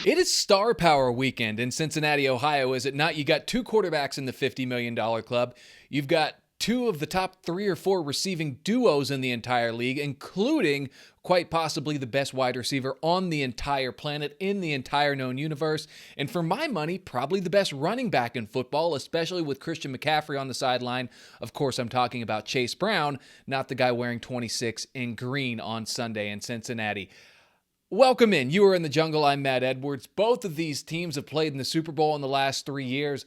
It is star power weekend in Cincinnati, Ohio, is it not? You got two quarterbacks in the $50 million club. You've got two of the top 3 or 4 receiving duos in the entire league, including quite possibly the best wide receiver on the entire planet, in the entire known universe. And for my money, probably the best running back in football, especially with Christian McCaffrey on the sideline. Of course, I'm talking about Chase Brown, not the guy wearing 26 in green on Sunday in Cincinnati. Welcome in. You are in the jungle. I'm Matt Edwards. Both of these teams have played in the Super Bowl in the last 3 years.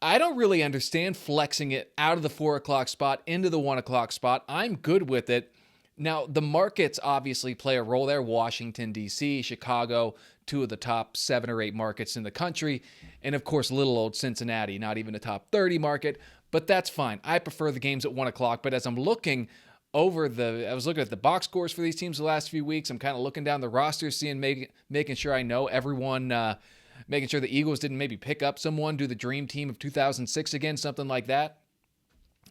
I don't really understand flexing it out of the 4 o'clock spot into the 1 o'clock spot. I'm good with it. Now, the markets obviously play a role there. Washington, D.C., Chicago, 2 of the top 7 or 8 markets in the country. And, of course, little old Cincinnati, not even a top 30 market. But that's fine. I prefer the games at 1 o'clock. But as I'm looking I was looking at the box scores for these teams the last few weeks. I'm kind of looking down the roster, making sure I know everyone, making sure the Eagles didn't maybe pick up someone, do the dream team of 2006 again, something like that.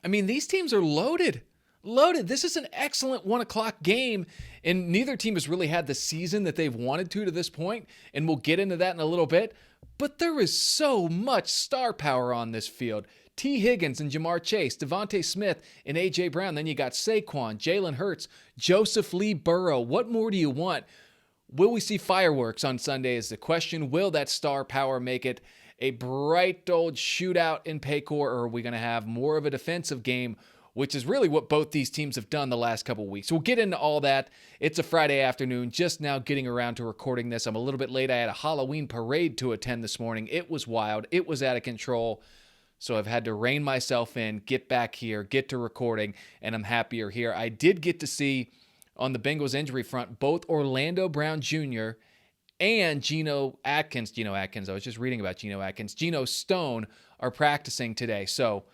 I mean, these teams are loaded. This is an excellent 1 o'clock game, and neither team has really had the season that they've wanted to this point, and we'll get into that in a little bit. But there is so much star power on this field. T. Higgins and Jamar Chase, Devontae Smith and A.J. Brown. Then you got Saquon, Jalen Hurts, Joseph Lee Burrow. What more do you want? Will we see fireworks on Sunday is the question. Will that star power make it a bright old shootout in Paycor, or are we going to have more of a defensive game, which is really what both these teams have done the last couple of weeks. We'll get into all that. It's a Friday afternoon, just now getting around to recording this. I'm a little bit late. I had a Halloween parade to attend this morning. It was wild. It was out of control. So I've had to rein myself in, get back here, get to recording, and I'm happier here. I did get to see, on the Bengals injury front, both Orlando Brown Jr. and Geno Atkins, I was just reading about Geno Atkins, Geno Stone are practicing today. So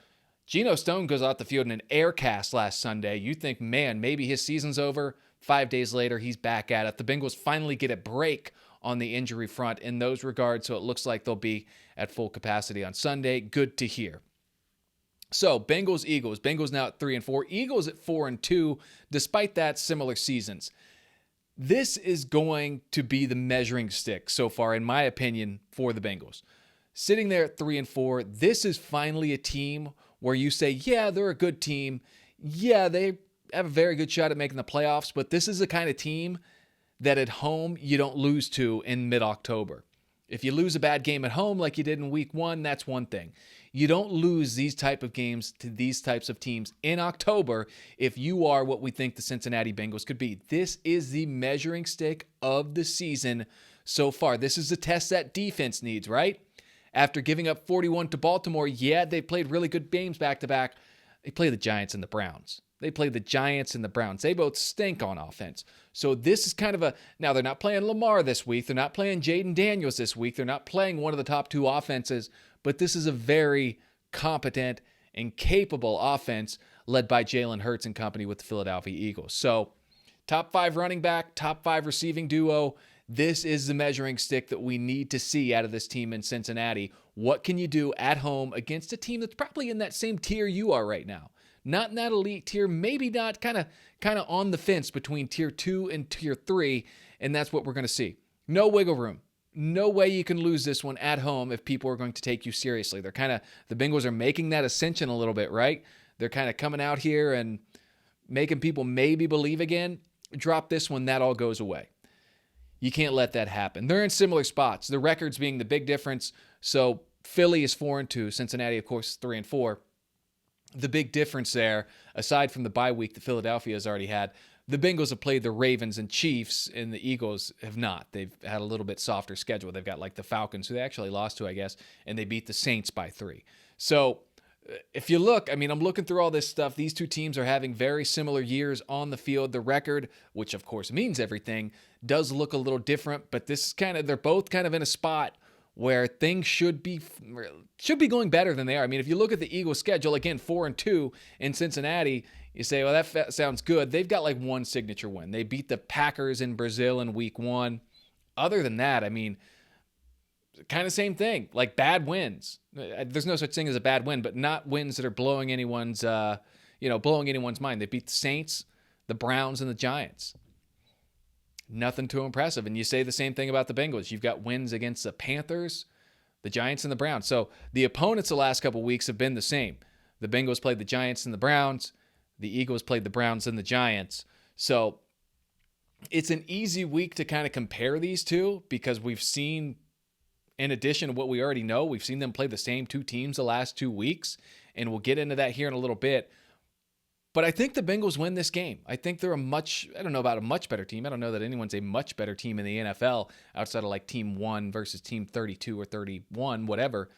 Geno Stone goes out the field in an air cast last Sunday. You think, man, maybe his season's over. 5 days later, he's back at it. The Bengals finally get a break on the injury front in those regards, so it looks like they'll be at full capacity on Sunday. Good to hear. So, Bengals, Eagles. Bengals now at 3-4. Eagles at 4-2, despite that, similar seasons. This is going to be the measuring stick so far, in my opinion, for the Bengals. Sitting there at 3-4, this is finally a team where you say, yeah, they're a good team. Yeah, they have a very good shot at making the playoffs, but this is the kind of team that at home you don't lose to in mid-October. If you lose a bad game at home like you did in week 1, that's one thing. You don't lose these type of games to these types of teams in October if you are what we think the Cincinnati Bengals could be. This is the measuring stick of the season so far. This is the test that defense needs, right? After giving up 41 to Baltimore, yeah, they played really good games back-to-back. They play the Giants and the Browns. They both stink on offense. So this is kind of now they're not playing Lamar this week. They're not playing Jaden Daniels this week. They're not playing one of the top 2 offenses, but this is a very competent and capable offense led by Jalen Hurts and company with the Philadelphia Eagles. So top 5 running back, top 5 receiving duo. This is the measuring stick that we need to see out of this team in Cincinnati. What can you do at home against a team that's probably in that same tier you are right now? Not in that elite tier, maybe not, kind of on the fence between tier 2 and tier 3, and that's what we're going to see. No wiggle room. No way you can lose this one at home if people are going to take you seriously. The Bengals are making that ascension a little bit, right? They're kind of coming out here and making people maybe believe again. Drop this one, that all goes away. You can't let that happen. They're in similar spots, the records being the big difference. So Philly is 4-2, Cincinnati, of course, 3-4. The big difference there, aside from the bye week that Philadelphia has already had, the Bengals have played the Ravens and Chiefs, and the Eagles have not. They've had a little bit softer schedule. They've got like the Falcons, who they actually lost to, I guess, and they beat the Saints by 3. So if you look, I'm looking through all this stuff. These two teams are having very similar years on the field. The record, which of course means everything, does look a little different, but this is they're both kind of in a spot where things should be going better than they are. If you look at the Eagles' schedule, again, 4-2 in Cincinnati, you say, well, that sounds good. They've got like one signature win. They beat the Packers in Brazil in week 1. Other than that, kind of same thing, like bad wins. There's no such thing as a bad win, but not wins that are blowing anyone's mind. They beat the Saints, the Browns, and the Giants. nothing too impressive. And you say the same thing about the Bengals. You've got wins against the Panthers, the Giants, and the Browns. So the opponents the last couple of weeks have been the same. The Bengals played the Giants and the Browns. The Eagles played the Browns and the Giants. So it's an easy week to kind of compare these two because we've seen, in addition to what we already know, we've seen them play the same two teams the last 2 weeks. And we'll get into that here in a little bit. But I think the Bengals win this game. I think they're I don't know about a much better team. I don't know that anyone's a much better team in the NFL outside of like team 1 versus team 32 or 31, whatever.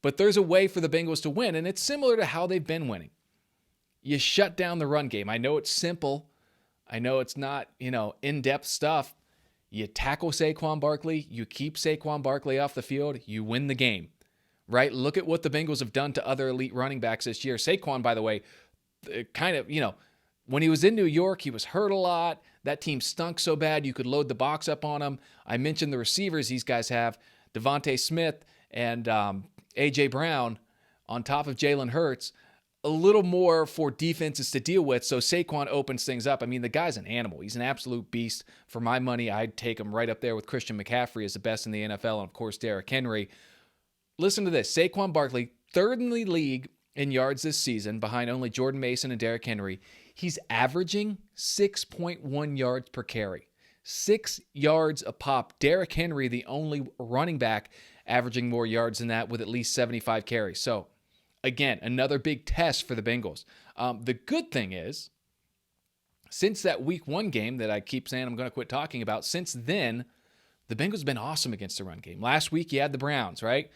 But there's a way for the Bengals to win, and it's similar to how they've been winning. You shut down the run game. I know it's simple. I know it's not, in-depth stuff. You tackle Saquon Barkley. You keep Saquon Barkley off the field. You win the game, right? Look at what the Bengals have done to other elite running backs this year. Saquon, by the way, kind of, when he was in New York, he was hurt a lot. That team stunk so bad you could load the box up on him. I mentioned the receivers these guys have, Devontae Smith and A.J. Brown on top of Jalen Hurts. A little more for defenses to deal with, so Saquon opens things up. I mean, the guy's an animal. He's an absolute beast. For my money, I'd take him right up there with Christian McCaffrey as the best in the NFL, and of course, Derrick Henry. Listen to this. Saquon Barkley, third in the league in yards this season, behind only Jordan Mason and Derrick Henry. He's averaging 6.1 yards per carry. 6 yards a pop. Derrick Henry, the only running back, averaging more yards than that with at least 75 carries. So, again, another big test for the Bengals. The good thing is, since that week 1 game that I keep saying I'm going to quit talking about, since then, the Bengals have been awesome against the run game. Last week, you had the Browns, right?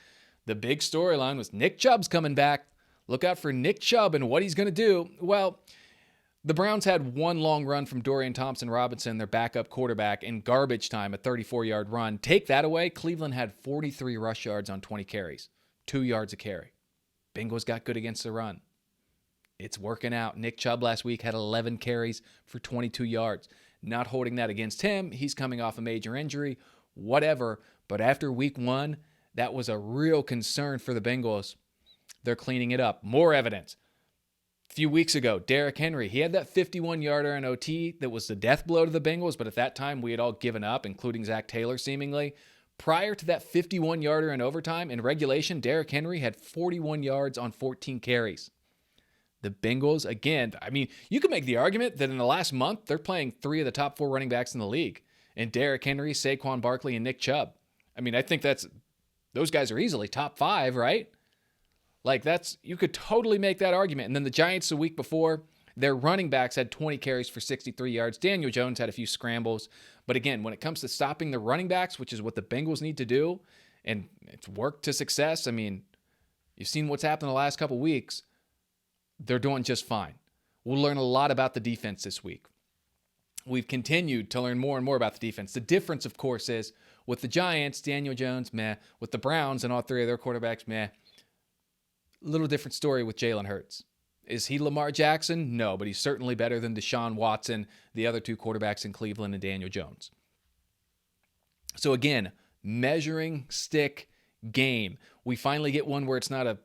The big storyline was Nick Chubb's coming back. Look out for Nick Chubb and what he's going to do. Well, the Browns had one long run from Dorian Thompson-Robinson, their backup quarterback, in garbage time, a 34-yard run. Take that away, Cleveland had 43 rush yards on 20 carries, 2 yards a carry. Bengals got good against the run. It's working out. Nick Chubb last week had 11 carries for 22 yards. Not holding that against him. He's coming off a major injury, whatever. But after week 1, that was a real concern for the Bengals. They're cleaning it up. More evidence. A few weeks ago, Derrick Henry, he had that 51-yarder in OT that was the death blow to the Bengals, but at that time we had all given up, including Zach Taylor seemingly. Prior to that 51-yarder in overtime, in regulation, Derrick Henry had 41 yards on 14 carries. The Bengals, again, I mean, you could make the argument that in the last month, they're playing 3 of the top 4 running backs in the league. And Derrick Henry, Saquon Barkley, and Nick Chubb. I mean, I think those guys are easily top 5, right? Like, you could totally make that argument. And then the Giants the week before, their running backs had 20 carries for 63 yards. Daniel Jones had a few scrambles. But again, when it comes to stopping the running backs, which is what the Bengals need to do, and it's worked to success, I mean, you've seen what's happened the last couple weeks. They're doing just fine. We'll learn a lot about the defense this week. We've continued to learn more and more about the defense. The difference, of course, is with the Giants, Daniel Jones, meh. With the Browns and all 3 of their quarterbacks, meh. Little different story with Jalen Hurts. Is he Lamar Jackson? No, but he's certainly better than Deshaun Watson, the other 2 quarterbacks in Cleveland, and Daniel Jones. So again, measuring stick game. We finally get one where it's not a,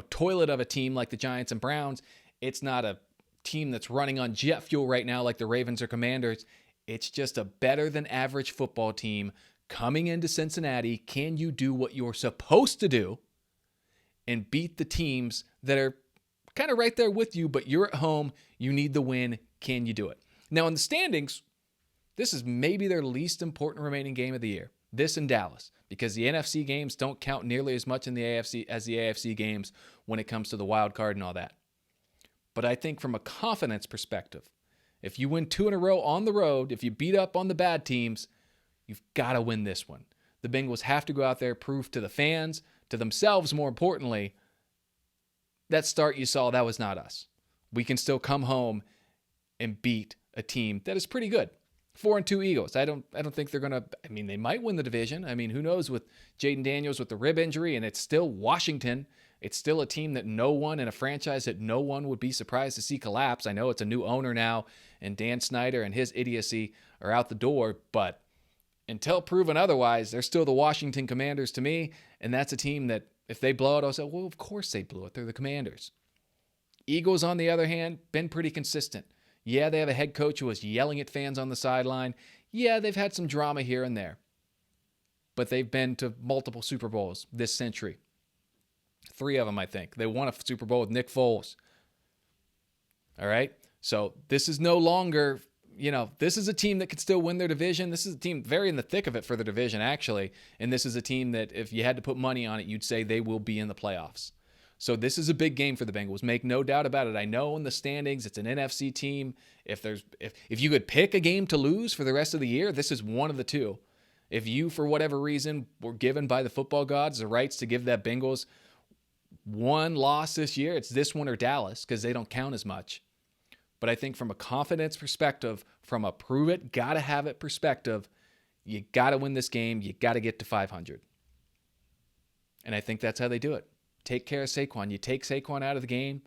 toilet of a team like the Giants and Browns. It's not a team that's running on jet fuel right now like the Ravens or Commanders. It's just a better than average football team coming into Cincinnati. Can you do what you're supposed to do and beat the teams that are kind of right there with you, but you're at home, you need the win, can you do it? Now in the standings, this is maybe their least important remaining game of the year, this in Dallas, because the NFC games don't count nearly as much in the AFC as the AFC games when it comes to the wild card and all that. But I think from a confidence perspective, if you win 2 in a row on the road, if you beat up on the bad teams, you've got to win this one. The Bengals have to go out there, prove to the fans, to themselves more importantly, that start you saw, that was not us. We can still come home and beat a team that is pretty good. 4-2 Eagles. I don't think they're going to, they might win the division. Who knows with Jaden Daniels with the rib injury, and it's still Washington. It's still a team that no one in a franchise that no one would be surprised to see collapse. I know it's a new owner now, and Dan Snyder and his idiocy are out the door, but until proven otherwise, they're still the Washington Commanders to me, and that's a team that if they blow it, I'll say, well, of course they blew it. They're the Commanders. Eagles, on the other hand, been pretty consistent. Yeah, they have a head coach who was yelling at fans on the sideline. Yeah, they've had some drama here and there. But they've been to multiple Super Bowls this century. 3 of them, I think. They won a Super Bowl with Nick Foles. All right? So this is no longer, this is a team that could still win their division. This is a team very in the thick of it for the division, actually. And this is a team that if you had to put money on it, you'd say they will be in the playoffs. So this is a big game for the Bengals. Make no doubt about it. I know in the standings, it's an NFC team. If you could pick a game to lose for the rest of the year, this is one of the two. If you, for whatever reason, were given by the football gods the rights to give that Bengals one loss this year, it's this one or Dallas because they don't count as much. But I think from a confidence perspective, from a prove it, gotta have it perspective, you gotta win this game. You gotta get to 500. And I think that's how they do it. Take care of Saquon. You take Saquon out of the game.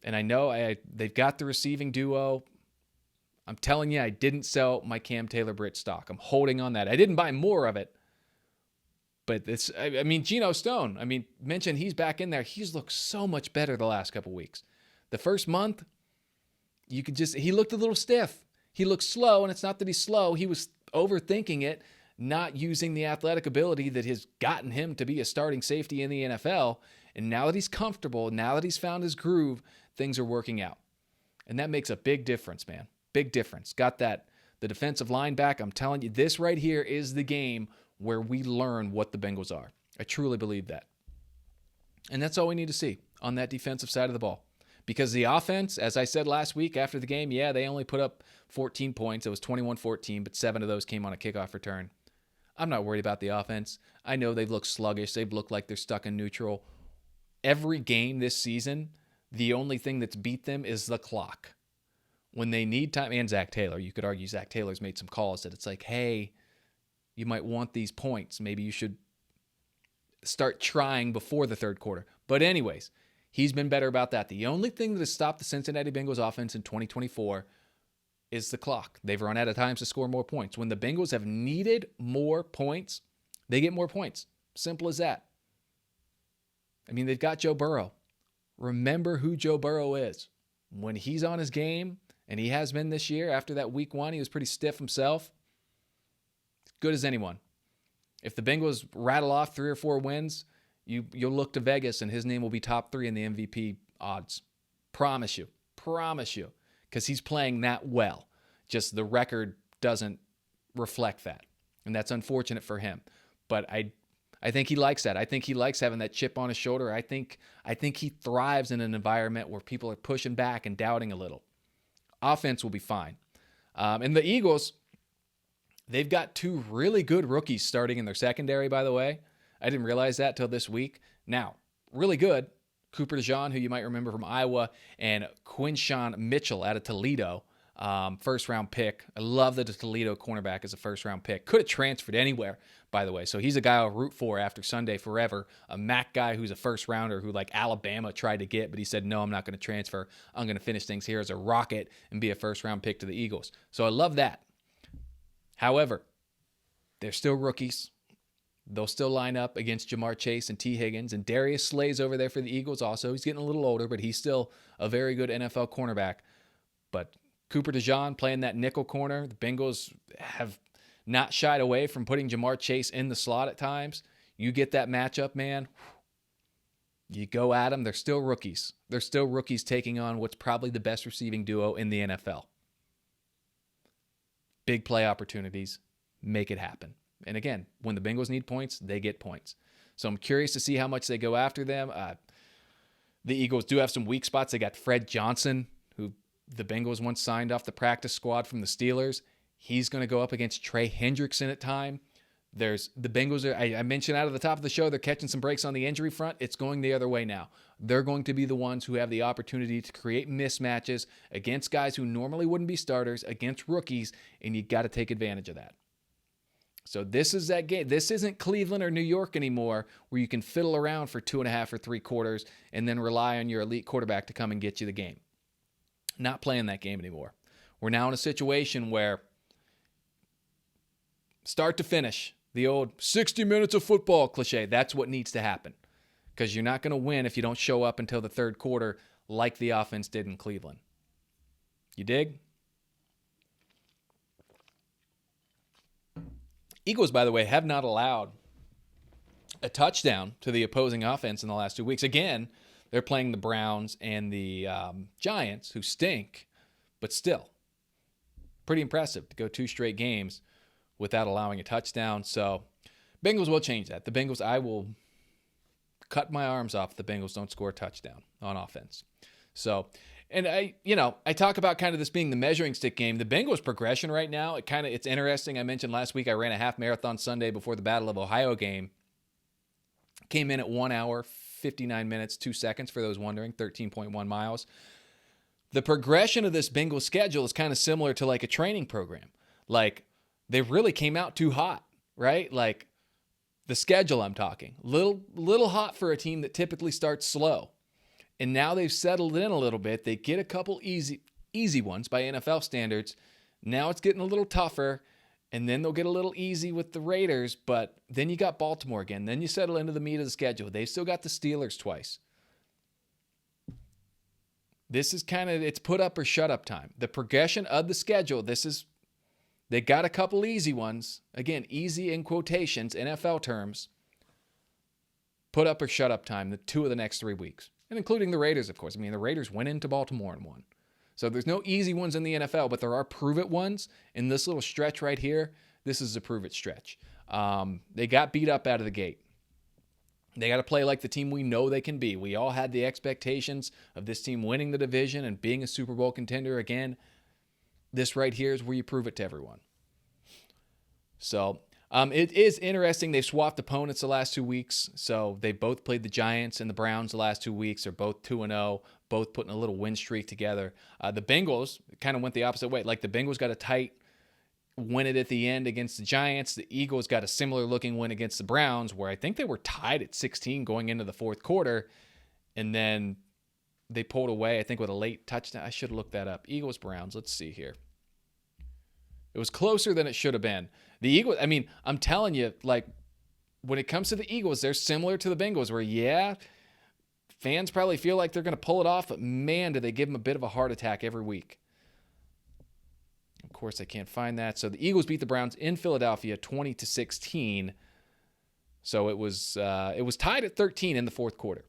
And I know they've got the receiving duo. I'm telling you, I didn't sell my Cam Taylor-Britt stock. I'm holding on that. I didn't buy more of it. But Geno Stone, mention he's back in there. He's looked so much better the last couple weeks. The first month, he looked a little stiff. He looked slow, and it's not that he's slow. He was overthinking it, not using the athletic ability that has gotten him to be a starting safety in the NFL. And now that he's comfortable, now that he's found his groove, things are working out. And that makes a big difference, man. Big difference. Got the defensive line back. I'm telling you, this right here is the game where we learn what the Bengals are. I truly believe that. And that's all we need to see on that defensive side of the ball. Because the offense, as I said last week after the game, yeah, they only put up 14 points. It was 21-14, but 7 of those came on a kickoff return. I'm not worried about the offense. I know they've looked sluggish. They've looked like they're stuck in neutral. Every game this season, the only thing that's beat them is the clock. When they need time, and Zach Taylor, you could argue Zach Taylor's made some calls that it's like, hey, you might want these points. Maybe you should start trying before the third quarter. But anyways, he's been better about that. The only thing that has stopped the Cincinnati Bengals offense in 2024 is the clock. They've run out of times to score more points. When the Bengals have needed more points, they get more points. Simple as that. They've got Joe Burrow. Remember who Joe Burrow is. When he's on his game, and he has been this year, after that week 1, he was pretty stiff himself. Good as anyone. If the Bengals rattle off 3 or 4 wins, you'll look to Vegas and his name will be top 3 in the MVP odds. Promise you. Because he's playing that well. Just the record doesn't reflect that. And that's unfortunate for him. But I think he likes that. I think he likes having that chip on his shoulder. I think he thrives in an environment where people are pushing back and doubting a little. Offense will be fine. And the Eagles, they've got 2 really good rookies starting in their secondary, by the way. I didn't realize that till this week. Now, really good. Cooper DeJean, who you might remember from Iowa, and Quinshawn Mitchell out of Toledo, first-round pick. I love that the Toledo cornerback is a first-round pick. Could have transferred anywhere, by the way. So he's a guy I'll root for after Sunday forever. A MAC guy who's a first-rounder who, Alabama tried to get, but he said, no, I'm not going to transfer. I'm going to finish things here as a Rocket and be a first-round pick to the Eagles. So I love that. However, they're still rookies. They'll still line up against Jamar Chase and T. Higgins. And Darius Slay's over there for the Eagles also. He's getting a little older, but he's still a very good NFL cornerback. But Cooper DeJean playing that nickel corner. The Bengals have not shied away from putting Jamar Chase in the slot at times. You get that matchup, man. You go at them. They're still rookies. They're still rookies taking on what's probably the best receiving duo in the NFL. Big play opportunities. Make it happen. And again, when the Bengals need points, they get points. So I'm curious to see how much they go after them. The Eagles do have some weak spots. They got Fred Johnson, who the Bengals once signed off the practice squad from the Steelers. He's going to go up against Trey Hendrickson at time. There's the Bengals. I mentioned out of the top of the show, they're catching some breaks on the injury front. It's going the other way now. They're going to be the ones who have the opportunity to create mismatches against guys who normally wouldn't be starters, against rookies, and you got to take advantage of that. So this is that game. This isn't Cleveland or New York anymore where you can fiddle around for 2.5 or 3 quarters and then rely on your elite quarterback to come and get you the game. Not playing that game anymore. We're now in a situation where start to finish, the old 60 minutes of football cliche, that's what needs to happen. Because you're not going to win if you don't show up until the third quarter like the offense did in Cleveland. You dig? Eagles, by the way, have not allowed a touchdown to the opposing offense in the last 2 weeks. Again, they're playing the Browns and the Giants, who stink, but still pretty impressive to go 2 straight games without allowing a touchdown. So Bengals will change that. The Bengals, I will cut my arms off if the Bengals don't score a touchdown on offense. So, and I talk about kind of this being the measuring stick game. The Bengals progression right now, it's interesting. I mentioned last week I ran a half marathon Sunday before the Battle of Ohio game. Came in at 1 hour, 59 minutes, 2 seconds for those wondering, 13.1 miles. The progression of this Bengals schedule is kind of similar to like a training program. Like they really came out too hot, right? Like the schedule I'm talking, little hot for a team that typically starts slow. And now they've settled in a little bit. They get a couple easy ones by NFL standards. Now it's getting a little tougher, and then they'll get a little easy with the Raiders, but then you got Baltimore again. Then you settle into the meat of the schedule. They've still got the Steelers twice. This is it's put up or shut up time. The progression of the schedule, they got a couple easy ones. Again, easy in quotations, NFL terms. Put up or shut up time, the 2 of the next 3 weeks. And including the Raiders, of course. I mean, the Raiders went into Baltimore and won. So there's no easy ones in the NFL, but there are prove-it ones. In this little stretch right here, this is a prove-it stretch. They got beat up out of the gate. They got to play like the team we know they can be. We all had the expectations of this team winning the division and being a Super Bowl contender again. This right here is where you prove it to everyone. So it is interesting. They've swapped opponents the last 2 weeks. So they both played the Giants and the Browns the last 2 weeks. They're both 2-0, both putting a little win streak together. The Bengals kind of went the opposite way. Like the Bengals got a tight win it at the end against the Giants. The Eagles got a similar looking win against the Browns, where I think they were tied at 16 going into the fourth quarter. And then they pulled away, I think, with a late touchdown. I should have looked that up. Eagles, Browns. Let's see here. It was closer than it should have been. The Eagles, I mean, I'm telling you, like, when it comes to the Eagles, they're similar to the Bengals, where, fans probably feel like they're going to pull it off, but man, do they give them a bit of a heart attack every week. Of course, I can't find that. So the Eagles beat the Browns in Philadelphia 20-16. So it was tied at 13 in the fourth quarter.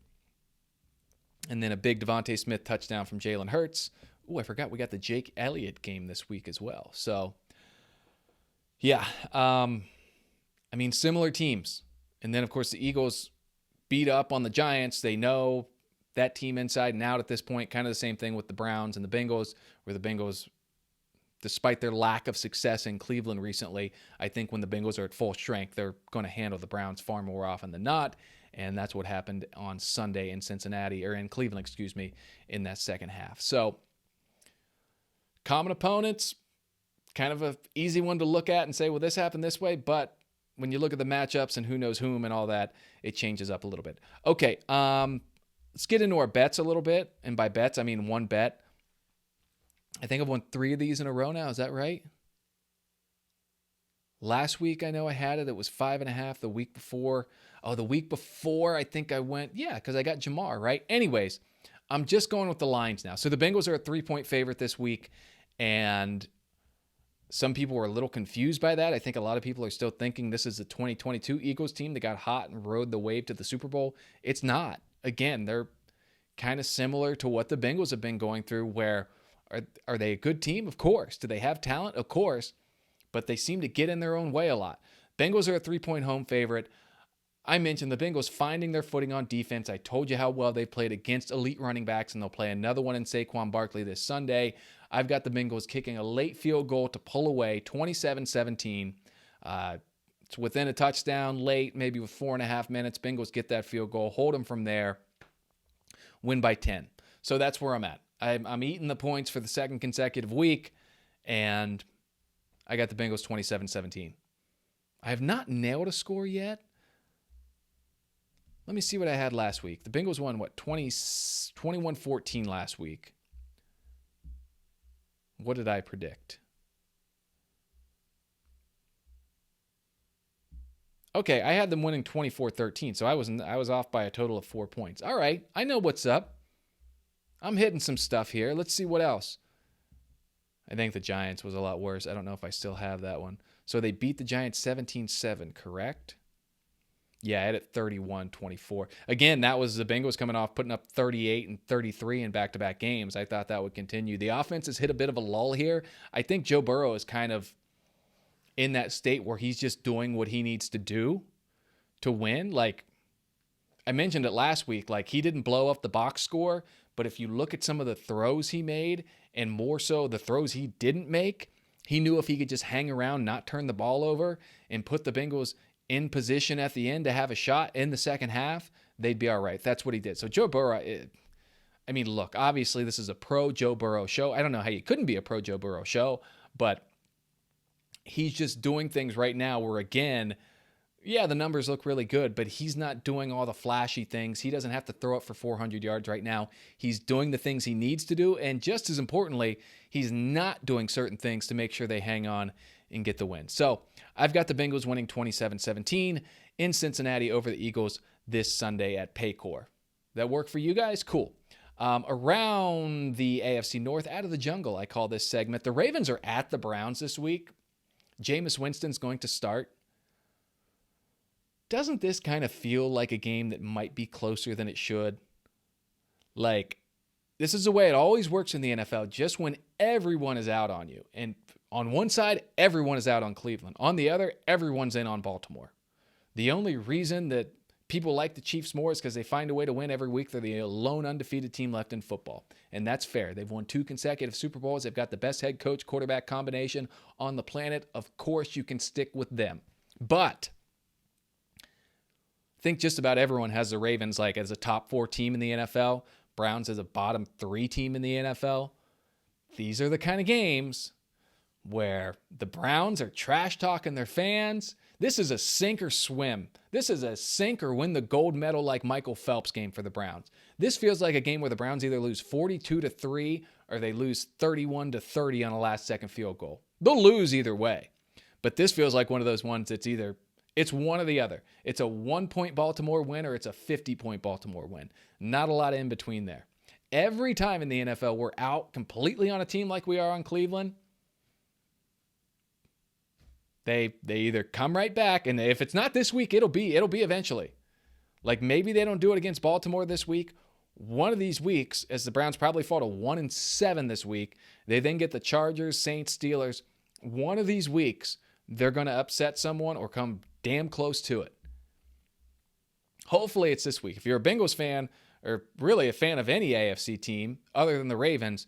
And then a big Devontae Smith touchdown from Jalen Hurts. Oh, I forgot we got the Jake Elliott game this week as well. So, yeah. I mean, similar teams. And then, of course, the Eagles beat up on the Giants. They know that team inside and out at this point. Kind of the same thing with the Browns and the Bengals, where the Bengals, despite their lack of success in Cleveland recently, I think when the Bengals are at full strength, they're going to handle the Browns far more often than not. And that's what happened on Sunday in Cleveland, in that second half. So, common opponents, kind of an easy one to look at and say, well, this happened this way. But when you look at the matchups and who knows whom and all that, it changes up a little bit. Okay, let's get into our bets a little bit. And by bets, I mean one bet. I think I've won 3 of these in a row now. Is that right? Last week, I know I had it. It was 5.5. The week before, I think I went, because I got Jamar, right? Anyways, I'm just going with the lines now. So the Bengals are a 3-point favorite this week, and some people were a little confused by that. I think a lot of people are still thinking this is the 2022 Eagles team that got hot and rode the wave to the Super Bowl. It's not. Again, they're kind of similar to what the Bengals have been going through, where are they a good team? Of course. Do they have talent? Of course. But they seem to get in their own way a lot. Bengals are a 3-point home favorite. I mentioned the Bengals finding their footing on defense. I told you how well they played against elite running backs, and they'll play another one in Saquon Barkley this Sunday. I've got the Bengals kicking a late field goal to pull away, 27-17. It's within a touchdown late, maybe with 4.5 minutes. Bengals get that field goal, hold them from there, win by 10. So that's where I'm at. I'm eating the points for the second consecutive week, and I got the Bengals 27-17. I have not nailed a score yet. Let me see what I had last week. The Bengals won, 21-14 last week. What did I predict? Okay, I had them winning 24-13, so I was off by a total of 4 points. All right, I know what's up. I'm hitting some stuff here. Let's see what else. I think the Giants was a lot worse. I don't know if I still have that one. So they beat the Giants 17-7, correct? Yeah, I had it 31-24. Again, that was the Bengals coming off putting up 38 and 33 in back-to-back games. I thought that would continue. The offense has hit a bit of a lull here. I think Joe Burrow is kind of in that state where he's just doing what he needs to do to win. Like I mentioned it last week, like he didn't blow up the box score, but if you look at some of the throws he made, and more so the throws he didn't make, he knew if he could just hang around, not turn the ball over, and put the Bengals in position at the end to have a shot in the second half, they'd be all right. That's what he did. So Joe Burrow, I mean, look, obviously this is a pro Joe Burrow show. I don't know how you couldn't be a pro Joe Burrow show, but he's just doing things right now where, again, yeah, the numbers look really good, but he's not doing all the flashy things. He doesn't have to throw it for 400 yards right now. He's doing the things he needs to do, and just as importantly, he's not doing certain things to make sure they hang on and get the win. So I've got the Bengals winning 27-17 in Cincinnati over the Eagles this Sunday at Paycor. That work for you guys? Cool. Around the AFC North, out of the jungle, I call this segment. The Ravens are at the Browns this week. Jameis Winston's going to start. Doesn't this kind of feel like a game that might be closer than it should? Like, this is the way it always works in the NFL, just when everyone is out on you. And on one side, everyone is out on Cleveland. On the other, everyone's in on Baltimore. The only reason that people like the Chiefs more is because they find a way to win every week. They're the lone undefeated team left in football. And that's fair. They've won 2 consecutive Super Bowls. They've got the best head coach quarterback combination on the planet. Of course, you can stick with them. But I think just about everyone has the Ravens like as a top 4 team in the NFL. Browns as a bottom 3 team in the NFL. These are the kind of games where the Browns are trash talking their fans. This is a sink or swim. This is a sink or win the gold medal like Michael Phelps game for the Browns. This feels like a game where the Browns either lose 42-3 or they lose 31-30 on a last second field goal. They'll lose either way. But this feels like one of those ones that's it's one or the other. It's a 1-point Baltimore win or it's a 50-point Baltimore win. Not a lot in between there. Every time in the NFL we're out completely on a team like we are on Cleveland, they either come right back, and if it's not this week, it'll be eventually. Like maybe they don't do it against Baltimore this week. One of these weeks, as the Browns probably fall to 1-7 this week, they then get the Chargers, Saints, Steelers. One of these weeks, they're going to upset someone or come damn close to it. Hopefully it's this week. If you're a Bengals fan, or really a fan of any AFC team other than the Ravens,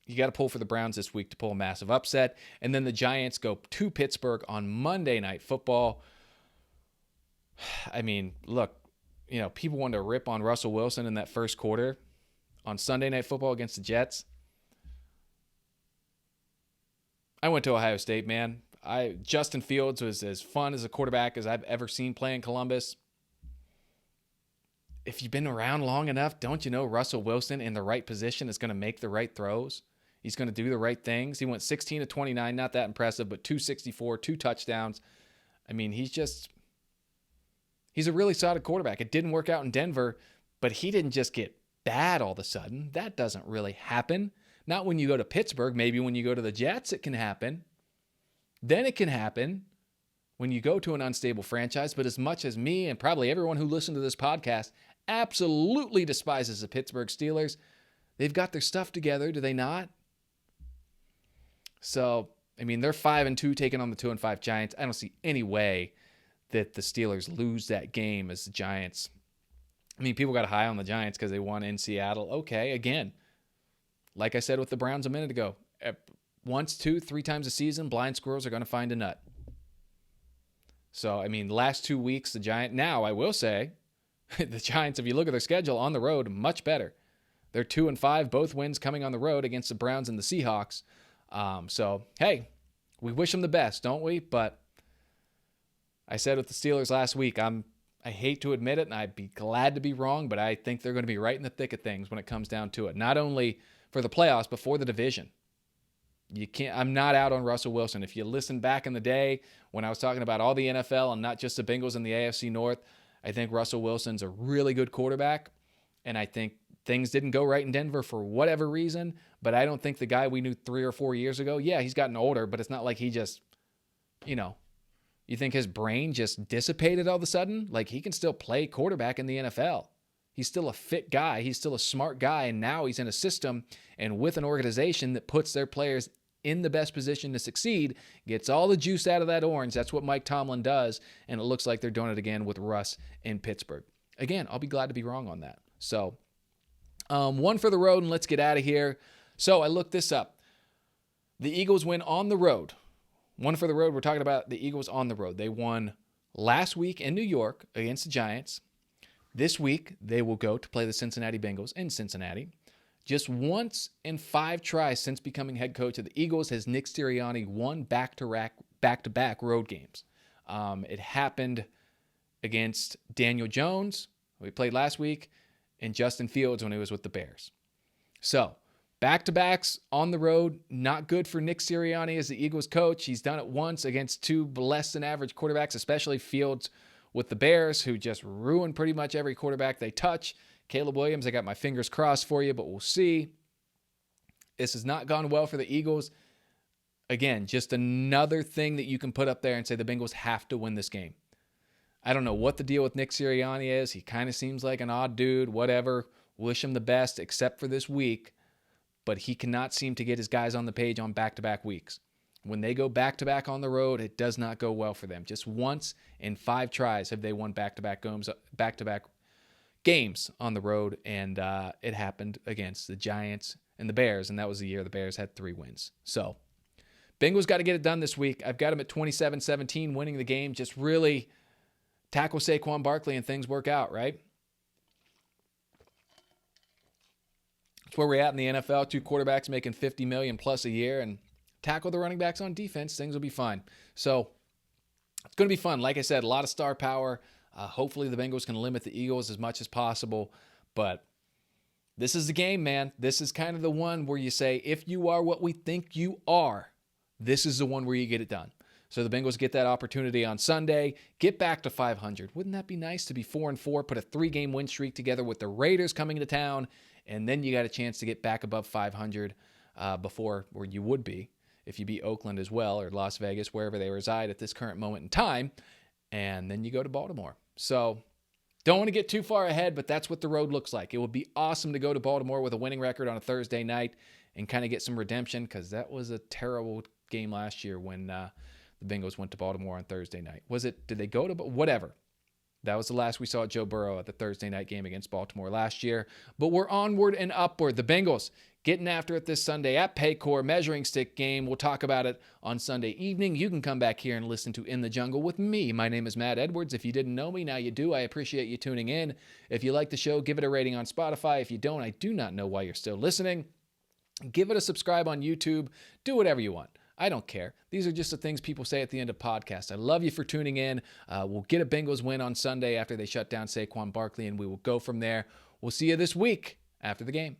you got to pull for the Browns this week to pull a massive upset. And then the Giants go to Pittsburgh on Monday Night Football. I mean, look, people wanted to rip on Russell Wilson in that first quarter on Sunday Night Football against the Jets. I went to Ohio State, man. Justin Fields was as fun as a quarterback as I've ever seen play in Columbus. If you've been around long enough, don't you know Russell Wilson in the right position is going to make the right throws? He's going to do the right things. He went 16 of 29, not that impressive, but 264, 2 touchdowns. I mean, he's a really solid quarterback. It didn't work out in Denver, but he didn't just get bad all of a sudden. That doesn't really happen. Not when you go to Pittsburgh. Maybe when you go to the Jets, it can happen. Then it can happen when you go to an unstable franchise. But as much as me and probably everyone who listened to this podcast absolutely despises the Pittsburgh Steelers, they've got their stuff together, do they not? So, I mean, they're 5-2 taking on the 2-5 Giants. I don't see any way that the Steelers lose that game as the Giants. I mean, people got high on the Giants because they won in Seattle. Okay, again, like I said with the Browns a minute ago, once, 2, 3 times a season, blind squirrels are going to find a nut. So, I mean, last 2 weeks, now I will say, the Giants, if you look at their schedule on the road, much better. They're 2-5, both wins coming on the road against the Browns and the Seahawks. So, hey, we wish them the best, don't we? But I said with the Steelers last week, I hate to admit it, and I'd be glad to be wrong, but I think they're going to be right in the thick of things when it comes down to it. Not only for the playoffs, but for the division. I'm not out on Russell Wilson. If you listen back in the day when I was talking about all the NFL and not just the Bengals in the AFC North, I think Russell Wilson's a really good quarterback, and I think things didn't go right in Denver for whatever reason, but I don't think the guy we knew 3 or 4 years ago, yeah, he's gotten older, but it's not like he just, you think his brain just dissipated all of a sudden? Like, he can still play quarterback in the NFL. He's still a fit guy. He's still a smart guy. And now he's in a system and with an organization that puts their players in the best position to succeed, gets all the juice out of that orange. That's what Mike Tomlin does. And it looks like they're doing it again with Russ in Pittsburgh. Again, I'll be glad to be wrong on that. So, one for the road, and let's get out of here. So I looked this up. The Eagles win on the road. One for the road, we're talking about the Eagles on the road. They won last week in New York against the Giants. This week, they will go to play the Cincinnati Bengals in Cincinnati. Just once in 5 tries since becoming head coach of the Eagles has Nick Sirianni won back-to-back road games. It happened against Daniel Jones, who we played last week, and Justin Fields when he was with the Bears. So, back-to-backs on the road, not good for Nick Sirianni as the Eagles coach. He's done it once against 2 less-than-average quarterbacks, especially Fields with the Bears, who just ruin pretty much every quarterback they touch. Caleb Williams, I got my fingers crossed for you, but we'll see. This has not gone well for the Eagles. Again, just another thing that you can put up there and say the Bengals have to win this game. I don't know what the deal with Nick Sirianni is. He kind of seems like an odd dude, whatever. Wish him the best, except for this week. But he cannot seem to get his guys on the page on back-to-back weeks. When they go back-to-back on the road, it does not go well for them. Just once in 5 tries have they won back-to-back games on the road, and it happened against the Giants and the Bears, and that was the year the Bears had 3 wins. So, Bengals got to get it done this week. I've got them at 27-17, winning the game. Just really tackle Saquon Barkley and things work out, right? That's where we're at in the NFL. 2 quarterbacks making $50 million plus a year, and tackle the running backs on defense, things will be fine. So it's going to be fun. Like I said, a lot of star power. Hopefully the Bengals can limit the Eagles as much as possible. But this is the game, man. This is kind of the one where you say, if you are what we think you are, this is the one where you get it done. So the Bengals get that opportunity on Sunday, get back to 500. Wouldn't that be nice to be 4-4, put a 3-game win streak together with the Raiders coming to town, and then you got a chance to get back above 500 before, or you would be, if you beat Oakland as well, or Las Vegas, wherever they reside at this current moment in time, and then you go to Baltimore. So don't want to get too far ahead, but that's what the road looks like. It would be awesome to go to Baltimore with a winning record on a Thursday night and kind of get some redemption, because that was a terrible game last year when the Bengals went to Baltimore on Thursday night. Did they go to, whatever. That was the last we saw Joe Burrow at the Thursday night game against Baltimore last year. But we're onward and upward. The Bengals getting after it this Sunday at Paycor, measuring stick game. We'll talk about it on Sunday evening. You can come back here and listen to In the Jungle with me. My name is Matt Edwards. If you didn't know me, now you do. I appreciate you tuning in. If you like the show, give it a rating on Spotify. If you don't, I do not know why you're still listening. Give it a subscribe on YouTube. Do whatever you want. I don't care. These are just the things people say at the end of podcasts. I love you for tuning in. We'll get a Bengals win on Sunday after they shut down Saquon Barkley, and we will go from there. We'll see you this week after the game.